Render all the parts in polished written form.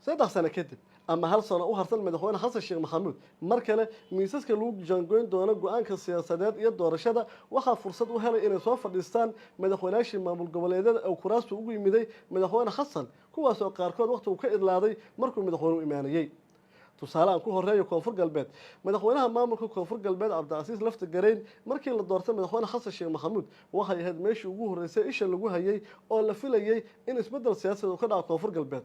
saddex sano kadib ama hal sano u harsan madaxweyne xasan sheekh maxamuud mar kale miisaska lagu jaangoyn doono go'aanka siyaasadeed iyo doorashada waxaa fursad u helay inay soo fadhiistaan madaxweynaashii maamul goboleedyada oo kuraastu ugu yimiday madaxweyne xasan kuwaas oo qaarkood waqti uu ka idlaaday markuu madaxweynuhu imaanayay tusaale aan ku horeeyo koonfur galbeed madaxweynaha maamulka koonfur galbeed cabdicasiis lafta gareyn markii la doortay madaxweyne xasan sheekh maxamuud waxay ahayd meeshii ugu horeysay isha lagu hayay oo la filayay in isbedel siyaasadeed uu ka dhaco koonfur galbeed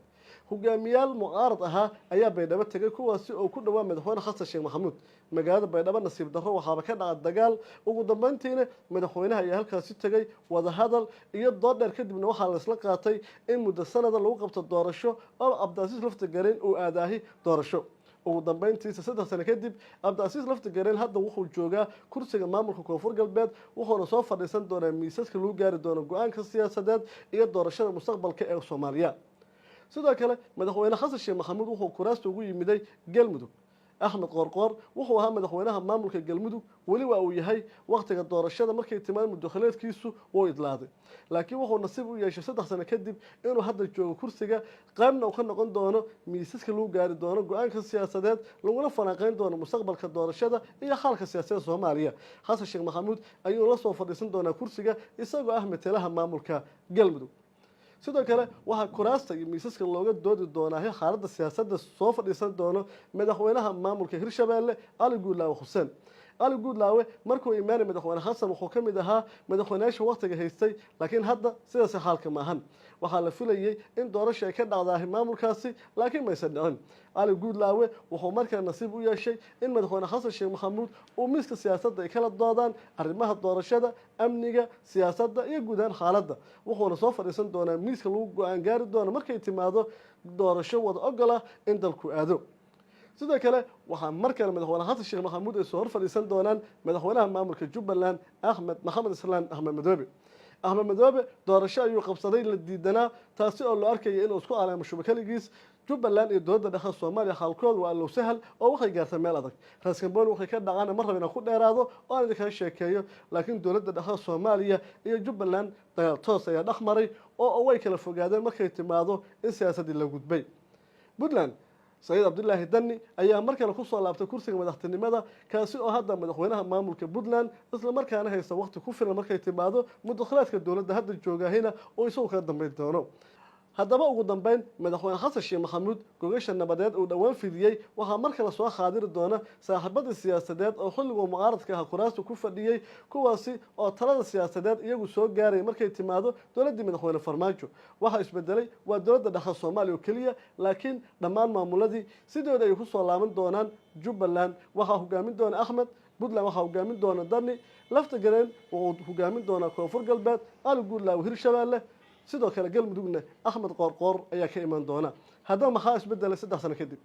hogaamiyaal mucaarad ahaa ayaa baydhabo tegay kuwaasi oo ku dhawaa madaxweyne xasan sheekh maxamuud magaalada baydhabo nasiib darro waxaaba ka dhaca dagaal ugu dambeyntiina madaxweynaha ayaa halkaasi tegay wadahadal iyo dood dheer kadibna waxaa la isla qaatay in muddo sanada lagu qabto doorasho oo cabdicasiis lafta gareyn uu aadaahi doorasho ugu dambeyntiisa 3 sano kadib cabdicasiis lafta gareyn hadda wuxuu joogaa kursiga maamulka koonfur galbeed wuxuuna soo fadhiisan doonaa miisaska lagu gaari doono go'aanka siyaasadeed iyo doorashada mustaqbalka ee Soomaaliya sidoo kale madaxweyne xasan sheekh maxamuud wuxuu kuraasta ugu yimiday galmudug axmed qoorqoor wuxuu ahaa madaxweynaha maamulka galmudug weli waa uu yahay waqtiga doorashada markay timaad muddo khilaafkiisu wuu idlaaday laakiin wuxuu nasiib u yeeshay 3 sano kadib inuu hadda joogo kursiga qaybna uu ka noqon doono miisaska lagu gaari doono go'aanka siyaasadeed laguna falanqeyn doono mustaqbalka doorashada iyo xalka siyaasadda Soomaaliya xasan sheekh maxamuud ayuu la soo fadhiisan doonaa kursiga isagoo ah matalaha maamulka galmudug sidoo kale waxa kuraasta iyo miisaska looga doodi doonaa xaaladda siyaasadda soo fadhiisan doono madaxweynaha maamulka Hirshabeelle Ali Guudlaawe Xuseen Ali Guudlaawe markuu imaanay madaxweyne xasan wuxuu ka mid ahaa madaxweynaha waqtiga haystay laakiin hadda sidaas xaalka maahan waxaa la filayay in doorasho ay ka dhacdahay maamulkaasi laakiin ma aysan dhicin Ali Guudlaawe wuxuu markaa nasiib u yeeshay in madaxweyne xasan sheekh maxamuud uu miiska siyaasadda ay kala doodaan arrimaha doorashada amniga siyaasadda iyo guud ahaan xaaladda wuxuuna soo fadhiisan doonaa miiska lagu go'aan gaari doono markay timaado doorasho wada ogol ah in dalku aado sidoo kale waxaa mar kale madaxweyne xasan sheekh maxamuud ay soo hor fadhiisan doonaan madaxweynaha maamulka Jubbaland Maxamed Islaan Axmed Madoobe doorasho ayuu qabsaday la diidanaa taasi oo loo arkay inuu isku calaamo shubakaligiis Jubbaland iyo dowladda dhexe Soomaaliya xalkood waa loo sahal oo waxay gaartay meel adag raaskamboon waxay ka dhacaan mar rabina ku dheeraado oo aan idinka sheekeeyo laakiin dowladda dhexe Soomaaliya iyo Jubbaland dagaal toos ayaa dhaxmaray oo way kala fogaadeen markay timaado in siyaasadii la gudbay Puntland Sayid Abdullaahi Dani ayaa markale ku soo laabtay kursiga madaxtinimada kaasi oo hadda madaxweynaha maamulka Puntland isla markaana haysta waqti ku filan markay timaado muddo-khilaafka dowladda hadda joogahayna oo isagu ka dambeyn doono haddaba ugu dambeyn madaxweyne xasan sheekh maxamuud gogasha nabadeed uu dhawaan fidiyay waxaa mar kale soo qaadiri doona saaxiibada siyaasadeed oo xilliga mucaaradka ah kuraasta ku fadhiyay kuwaasi oo talada siyaasadeed iyagu soo gaaray markay timaado dowladda madaxweyne Farmaajo waxa isbedelay waa dowladda dhexe Soomaaliya oo kaliya laakiin dhammaan maamuladii sidooda ay ku soo laaban doonaan Jubbaland waxa hogaamin doona Axmed Puntland waxa hogaamin doona Dani lafta gareyn wuxuu hogaamin doona koonfur galbeed Ali Guudlaawe Hirshabeelle sidoo kale galmudugna Axmed Qoorqoor ayaa ka iman doona haddaba maxaa isbedelay 3 sano kadib